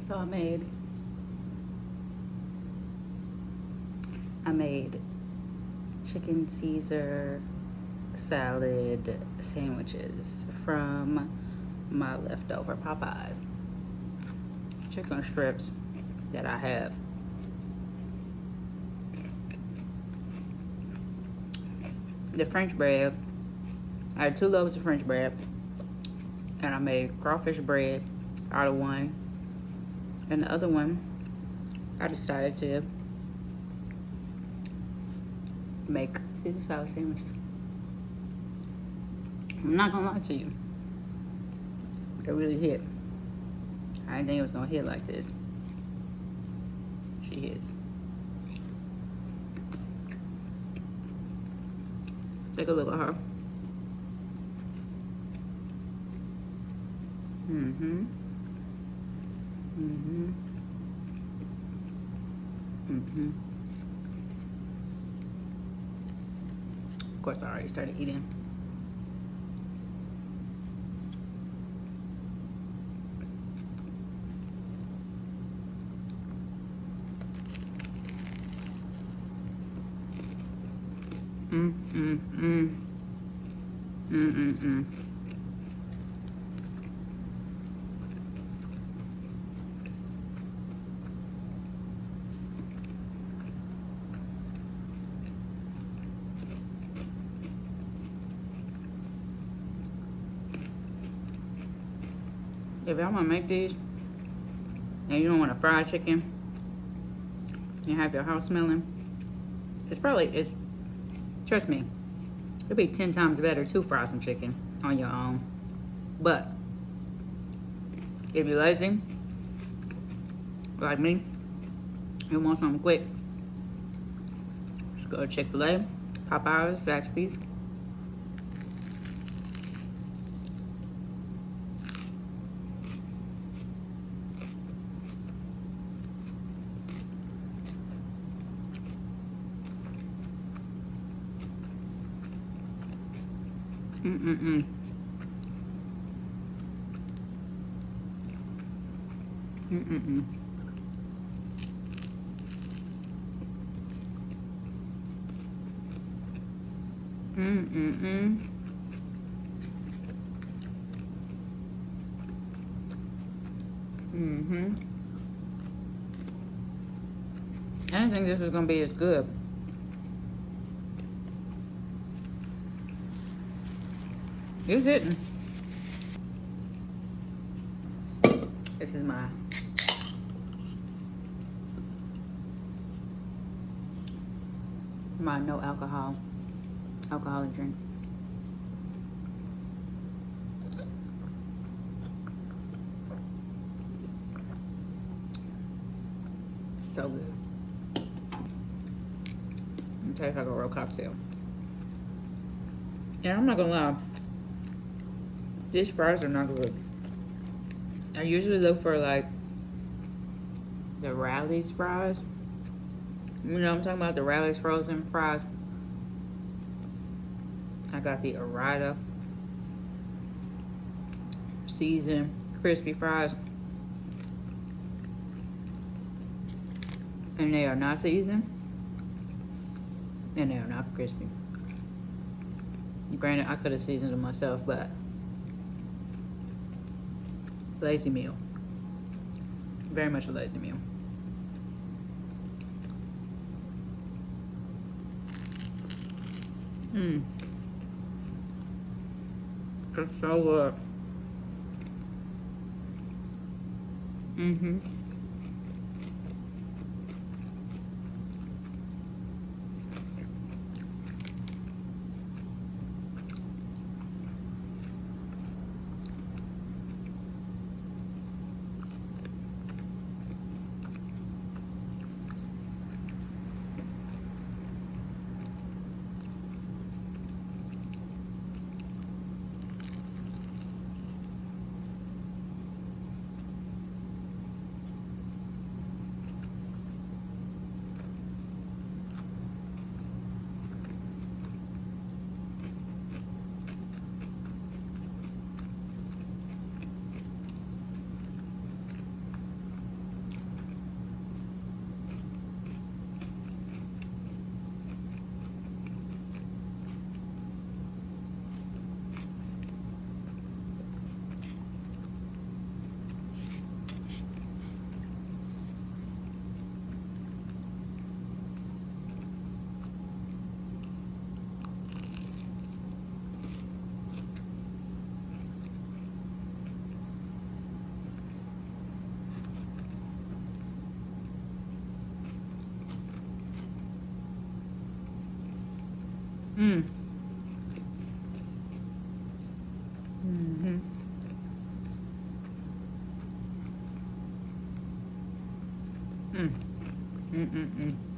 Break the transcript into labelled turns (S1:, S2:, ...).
S1: So I made chicken Caesar salad sandwiches from my leftover Popeyes chicken strips that I have. The French bread, I had 2 loaves of French bread, and I made crawfish bread out of one, and the other one I decided to make Caesar salad sandwiches. I'm not gonna lie to you, it really hit. I didn't think it was gonna hit like this. She hits. Take a look at her. Of course, I already started eating. If y'all want to make these and you don't want to fry chicken and have your house smelling, trust me, it'd be 10 times better to fry some chicken on your own. But if you're lazy, like me, and want something quick, just go to Chick-fil-A, Popeyes, Zaxby's. I didn't think this was gonna be as good. It's hitting. This is my no alcoholic drink. So good. It tastes like a real cocktail. And I'm not gonna lie, these fries are not good. I usually look for like the Rally's fries. You know what I'm talking about, the Rally's frozen fries. I got the Arada seasoned crispy fries. And they are not seasoned. And they are not crispy. Granted, I could have seasoned them myself, but lazy meal. Very much a lazy meal. It's so good. Mm. Mm-hmm. Mm. Mm-mm-mm.